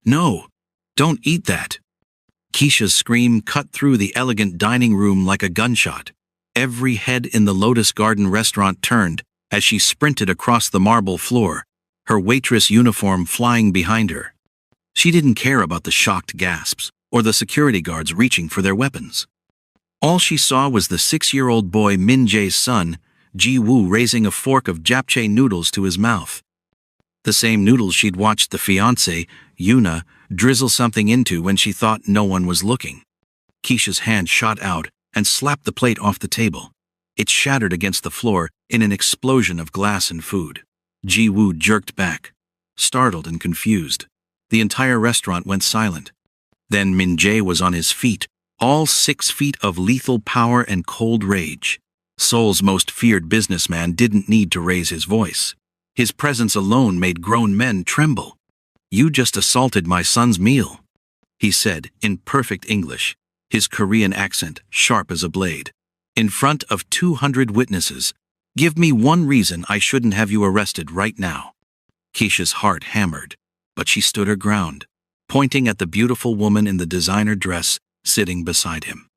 No, don't eat that. Keisha's scream cut through the elegant dining room like a gunshot. Every head in the Lotus Garden restaurant turned as she sprinted across the marble floor, her waitress uniform flying behind her. She didn't care about the shocked gasps or the security guards reaching for their weapons. All she saw was the 6-year-old boy Min Jae's son, Ji-woo, raising a fork of japchae noodles to his mouth. The same noodles she'd watched the fiancé, Yuna, drizzle something into when she thought no one was looking. Keisha's hand shot out and slapped the plate off the table. It shattered against the floor in an explosion of glass and food. Ji-woo jerked back, startled and confused. The entire restaurant went silent. Then Min Jae was on his feet, all 6 feet of lethal power and cold rage. Seoul's most feared businessman didn't need to raise his voice. His presence alone made grown men tremble. "You just assaulted my son's meal," he said in perfect English, his Korean accent sharp as a blade. "In front of 200 witnesses. Give me one reason I shouldn't have you arrested right now." Keisha's heart hammered, but she stood her ground, pointing at the beautiful woman in the designer dress sitting beside him.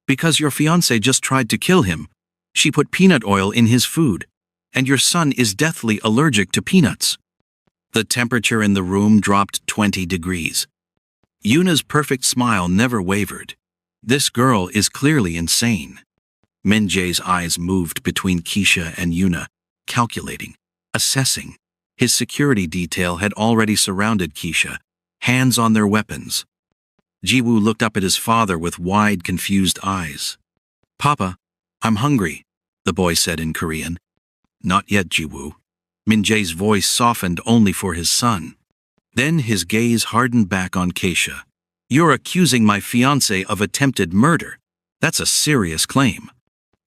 "Because your fiancé just tried to kill him. She put peanut oil in his food, and your son is deathly allergic to peanuts." The temperature in the room dropped 20 degrees. Yuna's perfect smile never wavered. This girl is clearly insane. Min Jae's eyes moved between Keisha and Yuna, calculating, assessing. His security detail had already surrounded Keisha, hands on their weapons. Ji-woo looked up at his father with wide, confused eyes. "Papa, I'm hungry," the boy said in Korean. "Not yet, Ji-woo." Min Jae's voice softened only for his son. Then his gaze hardened back on Keisha. "You're accusing my fiancé of attempted murder. That's a serious claim."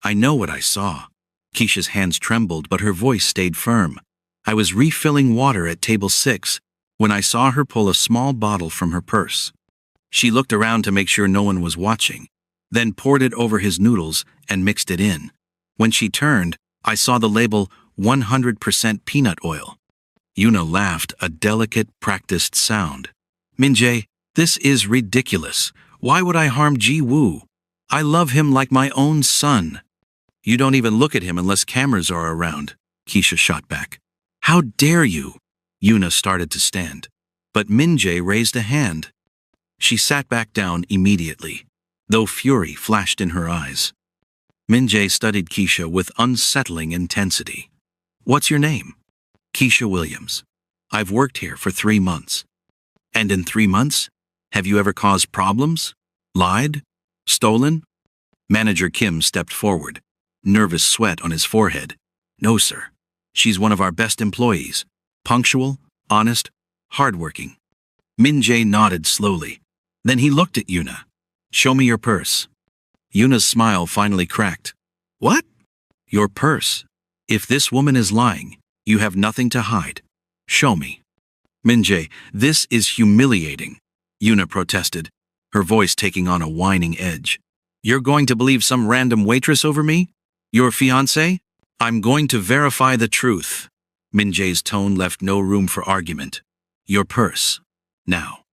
"I know what I saw." Keisha's hands trembled, but her voice stayed firm. "I was refilling water at table 6 when I saw her pull a small bottle from her purse. She looked around to make sure no one was watching, then poured it over his noodles and mixed it in. When she turned, I saw the label 100% peanut oil." Yuna laughed, a delicate, practiced sound. "Min Jae, this is ridiculous. Why would I harm Ji-woo? I love him like my own son." "You don't even look at him unless cameras are around," Keisha shot back. "How dare you?" Yuna started to stand, but Min Jae raised a hand. She sat back down immediately, though fury flashed in her eyes. Min Jae studied Keisha with unsettling intensity. "What's your name?" "Keisha Williams. I've worked here for 3 months. And in 3 months, have you ever caused problems? Lied? Stolen?" Manager Kim stepped forward, nervous sweat on his forehead. "No, sir. She's one of our best employees. Punctual, honest, hardworking." Min Jae nodded slowly. Then he looked at Yuna. "Show me your purse." Yuna's smile finally cracked. "What?" "Your purse. If this woman is lying, you have nothing to hide. Show me." "Min Jae, this is humiliating," Yuna protested, her voice taking on a whining edge. "You're going to believe some random waitress over me? Your fiancé? I'm going to verify the truth." Min Jae's tone left no room for argument. "Your purse. Now."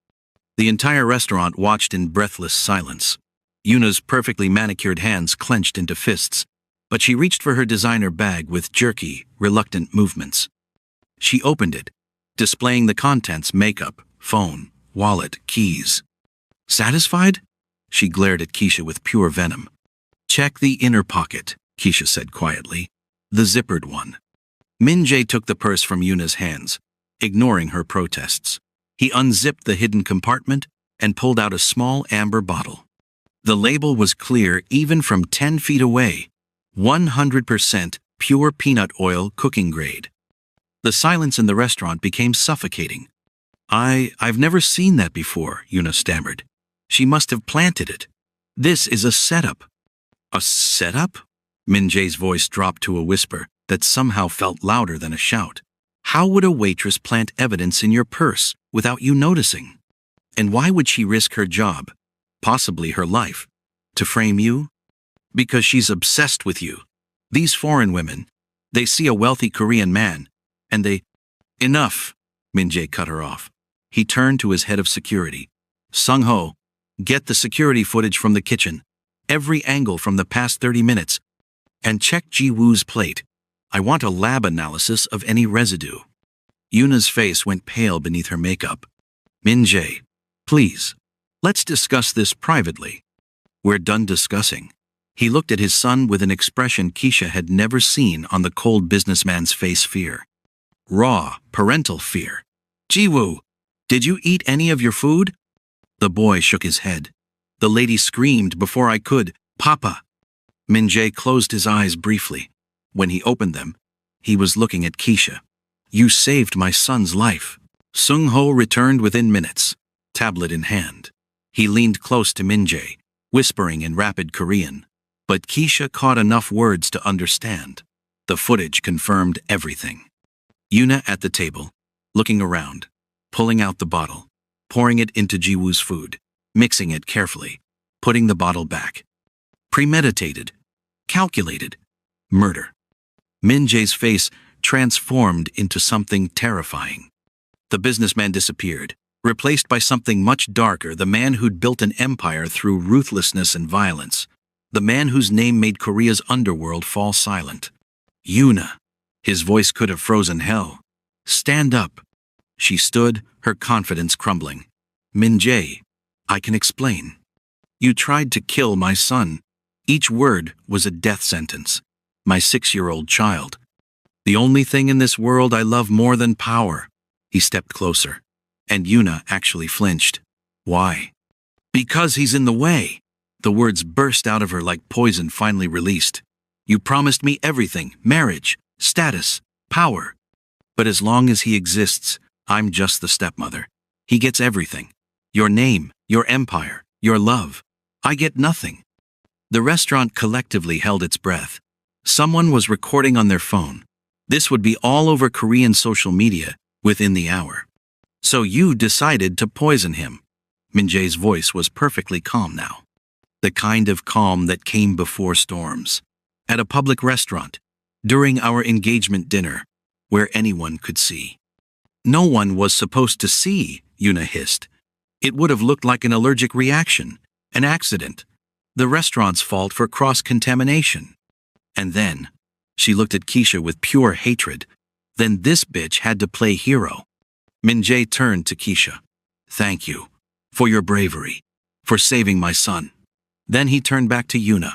The entire restaurant watched in breathless silence. Yuna's perfectly manicured hands clenched into fists, but she reached for her designer bag with jerky, reluctant movements. She opened it, displaying the contents: makeup, phone, wallet, keys. "Satisfied?" She glared at Keisha with pure venom. "Check the inner pocket," Keisha said quietly. "The zippered one." Min Jae took the purse from Yuna's hands, ignoring her protests. He unzipped the hidden compartment and pulled out a small amber bottle. The label was clear even from 10 feet away. 100% pure peanut oil, cooking grade. The silence in the restaurant became suffocating. I've never seen that before," Yuna stammered. "She must have planted it. This is a setup." "A setup?" Min Jae's voice dropped to a whisper that somehow felt louder than a shout. "How would a waitress plant evidence in your purse without you noticing? And why would she risk her job, possibly her life, to frame you? Because she's obsessed with you. These foreign women, they see a wealthy Korean man, and they—" "Enough," Min Jae cut her off. He turned to his head of security. Sung-ho, get the security footage from the kitchen, every angle from the past 30 minutes, and check Ji-woo's plate. I want a lab analysis of any residue. Yuna's face went pale beneath her makeup. Min-jae, please, let's discuss this privately. We're done discussing. He looked at his son with an expression Keisha had never seen on the cold businessman's face. Fear. Raw, parental fear. Ji-woo, did you eat any of your food? The boy shook his head. The lady screamed before I could, Papa. Min-jae closed his eyes briefly. When he opened them, he was looking at Keisha. You saved my son's life. Sung-ho returned within minutes, tablet in hand. He leaned close to Min-jae, whispering in rapid Korean. But Keisha caught enough words to understand. The footage confirmed everything. Yuna at the table, looking around, pulling out the bottle, pouring it into Ji-woo's food, mixing it carefully, putting the bottle back. Premeditated, calculated, murder. Min-jae's face transformed into something terrifying. The businessman disappeared, replaced by something much darker, the man who'd built an empire through ruthlessness and violence. The man whose name made Korea's underworld fall silent. Yuna. His voice could have frozen hell. Stand up. She stood, her confidence crumbling. Min-jae, I can explain. You tried to kill my son. Each word was a death sentence. My 6-year-old child. The only thing in this world I love more than power. He stepped closer. And Yuna actually flinched. Why? Because he's in the way. The words burst out of her like poison finally released. You promised me everything, marriage, status, power. But as long as he exists, I'm just the stepmother. He gets everything. Your name, your empire, your love. I get nothing. The restaurant collectively held its breath. Someone was recording on their phone. This would be all over Korean social media within the hour. So you decided to poison him. Min-jae's voice was perfectly calm now. The kind of calm that came before storms. At a public restaurant, during our engagement dinner, where anyone could see. No one was supposed to see, Yuna hissed. It would have looked like an allergic reaction, an accident, the restaurant's fault for cross-contamination. And then, she looked at Keisha with pure hatred. Then this bitch had to play hero. Min-jae turned to Keisha. Thank you, for your bravery, for saving my son. Then he turned back to Yuna.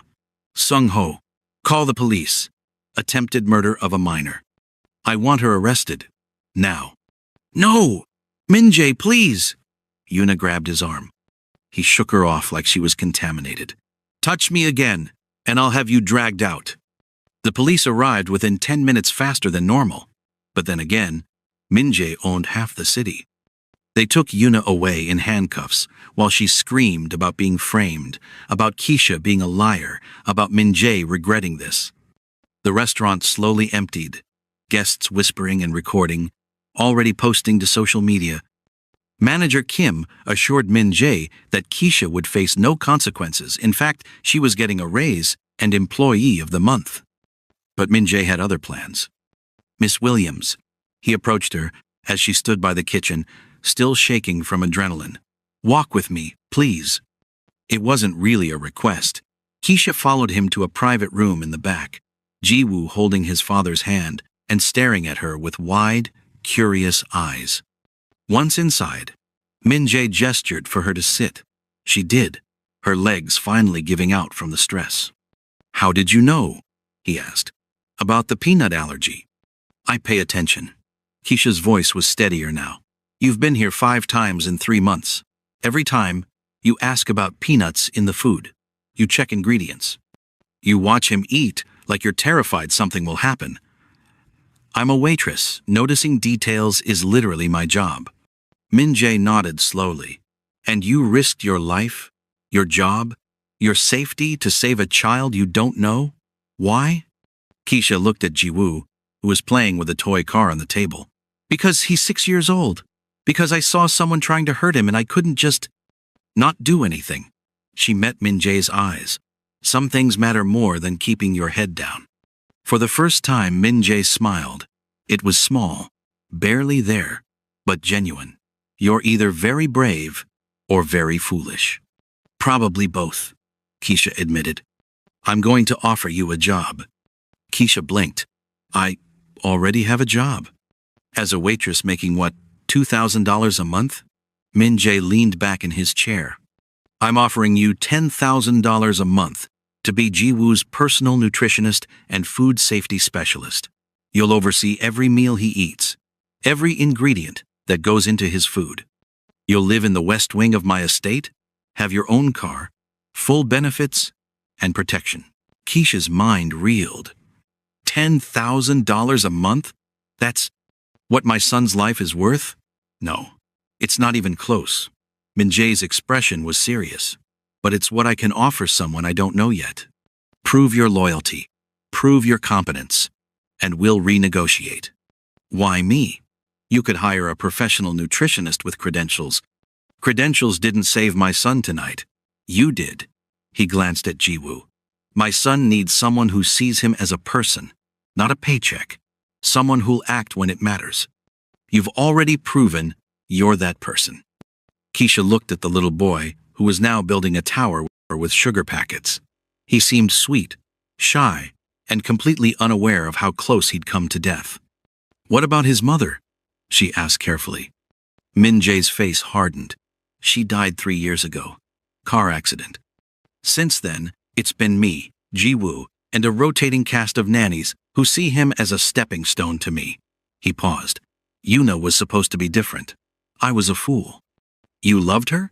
Sung-ho, call the police. Attempted murder of a minor. I want her arrested. Now. No! Min-jae, please! Yuna grabbed his arm. He shook her off like she was contaminated. Touch me again, and I'll have you dragged out. The police arrived within 10 minutes faster than normal. But then again, Min-jae owned half the city. They took Yuna away in handcuffs while she screamed about being framed, about Keisha being a liar, about Min-jae regretting this. The restaurant slowly emptied, guests whispering and recording, already posting to social media. Manager Kim assured Min-jae that Keisha would face no consequences. In fact, she was getting a raise and Employee of the Month. But Min-jae had other plans. Miss Williams. He approached her as she stood by the kitchen, still shaking from adrenaline. Walk with me, please. It wasn't really a request. Keisha followed him to a private room in the back, Ji-woo holding his father's hand and staring at her with wide, curious eyes. Once inside, Min-jae gestured for her to sit. She did, her legs finally giving out from the stress. How did you know? He asked. About the peanut allergy. I pay attention. Keisha's voice was steadier now. You've been here 5 times in 3 months. Every time, you ask about peanuts in the food. You check ingredients. You watch him eat like you're terrified something will happen. I'm a waitress. Noticing details is literally my job. Min-jae nodded slowly. And you risked your life, your job, your safety to save a child you don't know? Why? Keisha looked at Ji-woo, who was playing with a toy car on the table. Because he's 6 years old. Because I saw someone trying to hurt him and I couldn't just not do anything. She met Min-jae's eyes. Some things matter more than keeping your head down. For the first time, Min-jae smiled. It was small, barely there, but genuine. You're either very brave or very foolish. Probably both, Keisha admitted. I'm going to offer you a job. Keisha blinked. I already have a job. As a waitress making what, $2,000 a month? Min Jae leaned back in his chair. I'm offering you $10,000 a month to be Ji-woo's personal nutritionist and food safety specialist. You'll oversee every meal he eats, every ingredient that goes into his food. You'll live in the west wing of my estate, have your own car, full benefits, and protection. Keisha's mind reeled. $10,000 a month? That's what my son's life is worth? No, it's not even close. Min Jae's expression was serious. But it's what I can offer someone I don't know yet. Prove your loyalty, prove your competence, and we'll renegotiate. Why me? You could hire a professional nutritionist with credentials. Credentials didn't save my son tonight. You did. He glanced at Ji-woo. My son needs someone who sees him as a person, not a paycheck. Someone who'll act when it matters. You've already proven you're that person. Keisha looked at the little boy, who was now building a tower with sugar packets. He seemed sweet, shy, and completely unaware of how close he'd come to death. What about his mother? She asked carefully. Min Jae's face hardened. She died 3 years ago. Car accident. Since then, it's been me, Ji-woo, and a rotating cast of nannies who see him as a stepping stone to me. He paused. Yuna was supposed to be different. I was a fool. You loved her?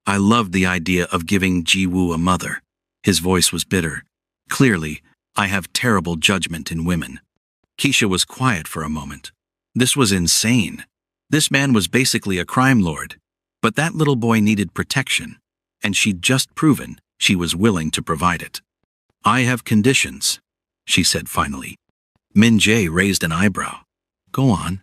I loved the idea of giving Ji-woo a mother. His voice was bitter. Clearly, I have terrible judgment in women. Keisha was quiet for a moment. This was insane. This man was basically a crime lord. But that little boy needed protection, and she'd just proven she was willing to provide it. I have conditions, she said finally. Min Jae raised an eyebrow. Go on.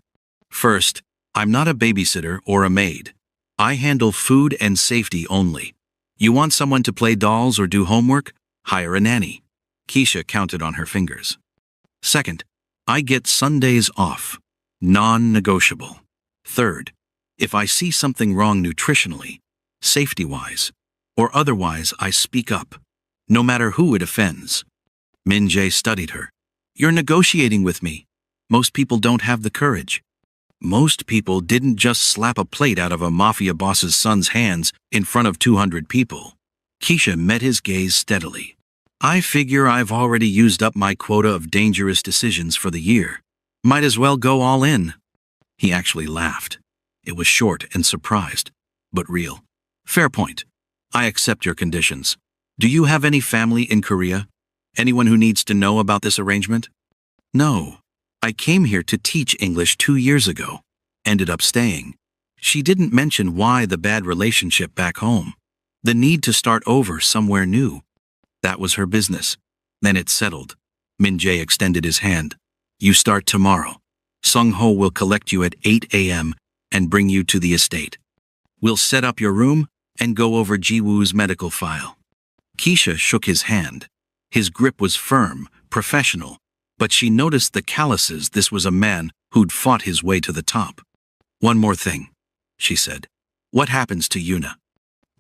First, I'm not a babysitter or a maid. I handle food and safety only. You want someone to play dolls or do homework? Hire a nanny. Keisha counted on her fingers. Second, I get Sundays off. Non-negotiable. Third, if I see something wrong nutritionally, safety-wise, or otherwise, I speak up, no matter who it offends. Min Jae studied her. You're negotiating with me. Most people don't have the courage. Most people didn't just slap a plate out of a mafia boss's son's hands in front of 200 people. Keisha met his gaze steadily. I figure I've already used up my quota of dangerous decisions for the year. Might as well go all in. He actually laughed. It was short and surprised, but real. Fair point. I accept your conditions. Do you have any family in Korea? Anyone who needs to know about this arrangement? No. I came here to teach English 2 years ago. Ended up staying. She didn't mention why the bad relationship back home. The need to start over somewhere new. That was her business. Then it settled. Min Jae extended his hand. You start tomorrow. Sung-ho will collect you at 8 a.m. and bring you to the estate. We'll set up your room and go over Ji-woo's medical file. Keisha shook his hand. His grip was firm, professional, but she noticed the calluses. This was a man who'd fought his way to the top. One more thing, she said. What happens to Yuna?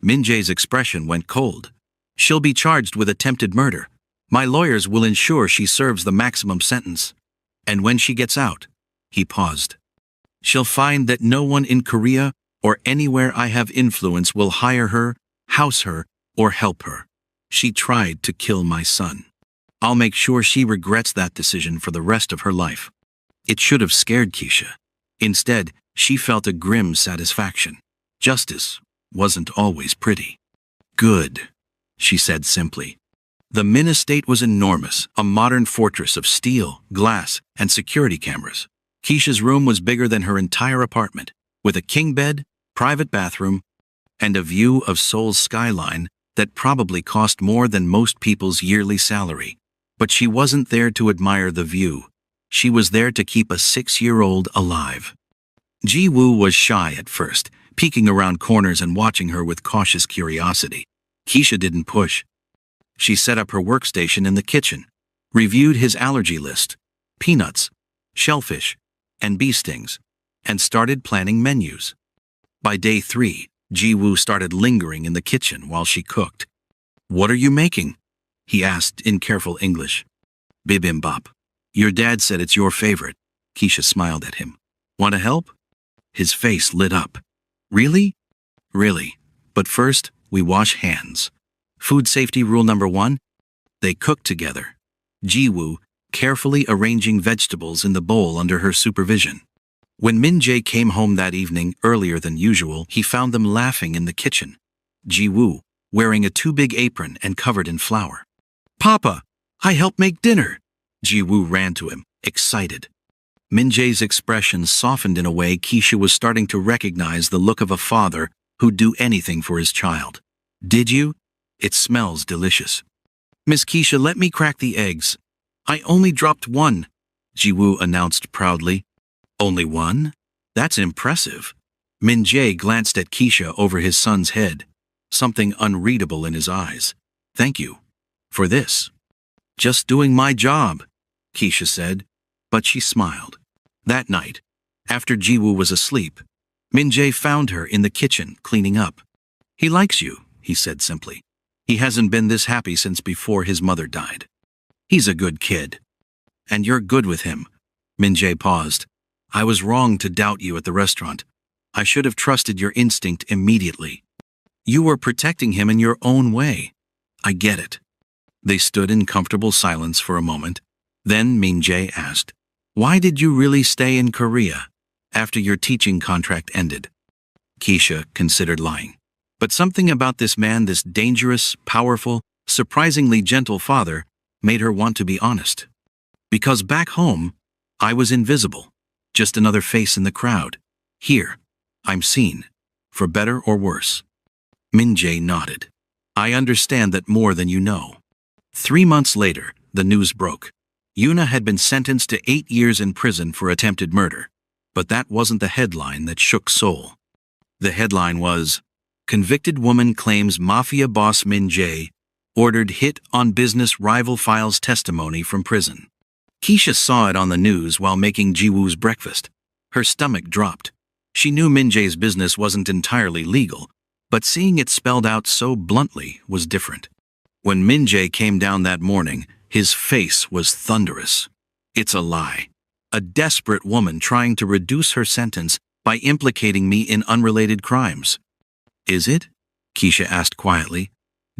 Min Jae's expression went cold. She'll be charged with attempted murder. My lawyers will ensure she serves the maximum sentence. And when she gets out, he paused. She'll find that no one in Korea or anywhere I have influence will hire her, house her, or help her. She tried to kill my son. I'll make sure she regrets that decision for the rest of her life. It should have scared Keisha. Instead, she felt a grim satisfaction. Justice wasn't always pretty. Good, she said simply. The Min estate was enormous, a modern fortress of steel, glass, and security cameras. Keisha's room was bigger than her entire apartment, with a king bed, private bathroom, and a view of Seoul's skyline that probably cost more than most people's yearly salary. But she wasn't there to admire the view. She was there to keep a 6-year-old alive. Ji-woo was shy at first, peeking around corners and watching her with cautious curiosity. Keisha didn't push. She set up her workstation in the kitchen, reviewed his allergy list, peanuts, shellfish, and bee stings, and started planning menus. By day 3, Ji-woo started lingering in the kitchen while she cooked. "What are you making?" he asked in careful English. "Bibimbap. Your dad said it's your favorite." Keisha smiled at him. "Want to help?" His face lit up. "Really?" "Really. But first, we wash hands. Food safety rule number 1." They cooked together, Ji-woo carefully arranging vegetables in the bowl under her supervision. When Min-jae came home that evening earlier than usual, he found them laughing in the kitchen. Ji-woo, wearing a too big apron and covered in flour. "Papa, I helped make dinner." Ji-woo ran to him, excited. Min-jae's expression softened in a way Keisha was starting to recognize the look of a father who'd do anything for his child. "Did you? It smells delicious." "Miss Keisha, let me crack the eggs. I only dropped one," Ji-woo announced proudly. "Only one? That's impressive." Min-jae glanced at Keisha over his son's head, something unreadable in his eyes. "Thank you. For this." "Just doing my job," Keisha said, but she smiled. That night, after Ji-woo was asleep, Min-jae found her in the kitchen cleaning up. "He likes you," he said simply. "He hasn't been this happy since before his mother died. He's a good kid." "And you're good with him." Min-jae paused. "I was wrong to doubt you at the restaurant. I should have trusted your instinct immediately. You were protecting him in your own way. I get it." They stood in comfortable silence for a moment. Then Min-jae asked, "Why did you really stay in Korea after your teaching contract ended?" Keisha considered lying. But something about this man, this dangerous, powerful, surprisingly gentle father, made her want to be honest. "Because back home, I was invisible, just another face in the crowd. Here, I'm seen, for better or worse." Min-jae nodded. "I understand that more than you know." 3 months later, the news broke. Yuna had been sentenced to 8 years in prison for attempted murder. But that wasn't the headline that shook Seoul. The headline was, "Convicted woman claims Mafia boss Min-jae ordered hit on business rival files testimony from prison." Keisha saw it on the news while making Ji-woo's breakfast. Her stomach dropped. She knew Min-jae's business wasn't entirely legal, but seeing it spelled out so bluntly was different. When Min-jae came down that morning, his face was thunderous. "It's a lie. A desperate woman trying to reduce her sentence by implicating me in unrelated crimes." "Is it?" Keisha asked quietly.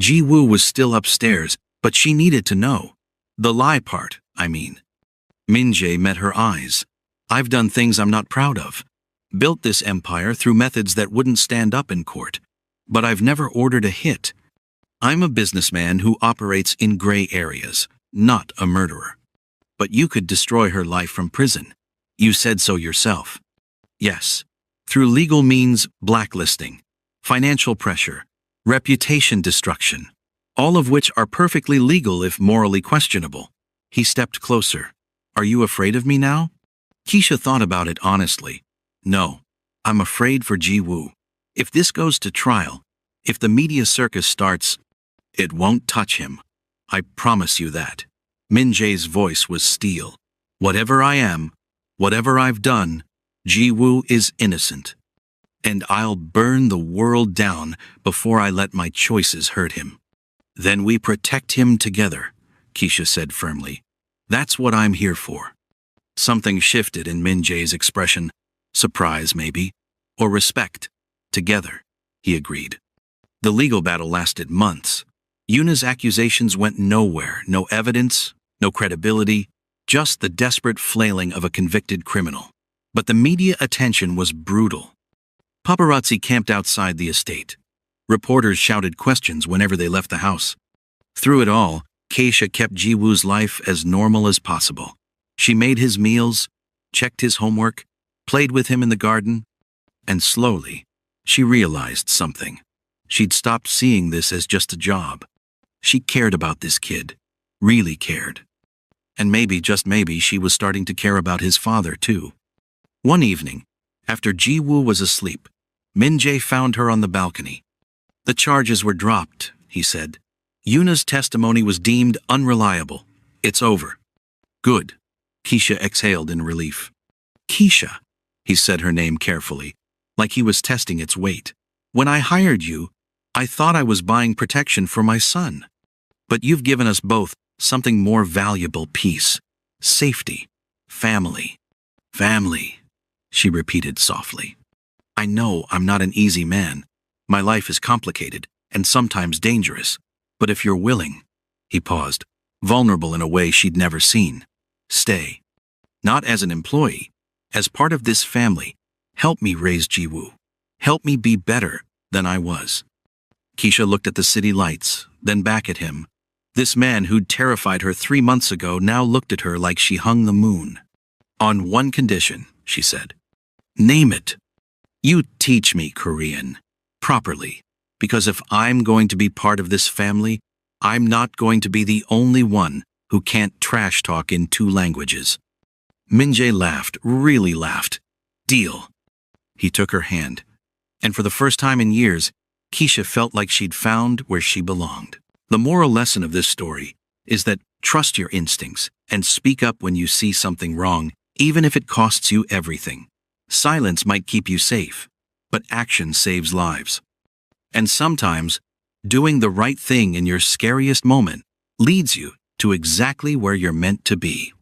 Ji-woo was still upstairs, but she needed to know. "The lie part, I mean." Min-jae met her eyes. "I've done things I'm not proud of. Built this empire through methods that wouldn't stand up in court. But I've never ordered a hit. I'm a businessman who operates in gray areas, not a murderer. But you could destroy her life from prison. You said so yourself." "Yes. Through legal means, blacklisting, financial pressure, reputation destruction, all of which are perfectly legal if morally questionable." He stepped closer. "Are you afraid of me now?" Keisha thought about it honestly. "No. I'm afraid for Ji-woo. If this goes to trial, if the media circus starts, it won't touch him. I promise you that." Min-jae's voice was steel. "Whatever I am, whatever I've done, Ji-woo is innocent. And I'll burn the world down before I let my choices hurt him." "Then we protect him together," Keisha said firmly. "That's what I'm here for." Something shifted in Min-jae's expression. Surprise, maybe, or respect. "Together," he agreed. The legal battle lasted months. Yuna's accusations went nowhere, no evidence, no credibility, just the desperate flailing of a convicted criminal. But the media attention was brutal. Paparazzi camped outside the estate. Reporters shouted questions whenever they left the house. Through it all, Keisha kept Ji-woo's life as normal as possible. She made his meals, checked his homework, played with him in the garden, and slowly, she realized something. She'd stopped seeing this as just a job. She cared about this kid, really cared. And maybe, just maybe, she was starting to care about his father too. One evening, after Ji-woo was asleep, Min-jae found her on the balcony. "The charges were dropped," he said. "Yuna's testimony was deemed unreliable. It's over." "Good." Keisha exhaled in relief. "Keisha," he said her name carefully. like he was testing its weight. When I hired you, I thought I was buying protection for my son. But you've given us both something more valuable: peace, safety, family. Family, she repeated softly. I know I'm not an easy man. My life is complicated and sometimes dangerous. But if you're willing, he paused, vulnerable in a way she'd never seen. Stay. Not as an employee, as part of this family. Help me raise Jiwoo. Help me be better than I was. Keisha looked at the city lights, then back at him. This man who'd terrified her 3 months ago now looked at her like she hung the moon. On one condition, she said. Name it. You teach me Korean. Properly. Because if I'm going to be part of this family, I'm not going to be the only one who can't trash talk in 2 languages. Min-jae laughed, really laughed. Deal. He took her hand. And for the first time in years, Keisha felt like she'd found where she belonged. The moral lesson of this story is that trust your instincts and speak up when you see something wrong, even if it costs you everything. Silence might keep you safe, but action saves lives. And sometimes, doing the right thing in your scariest moment leads you to exactly where you're meant to be.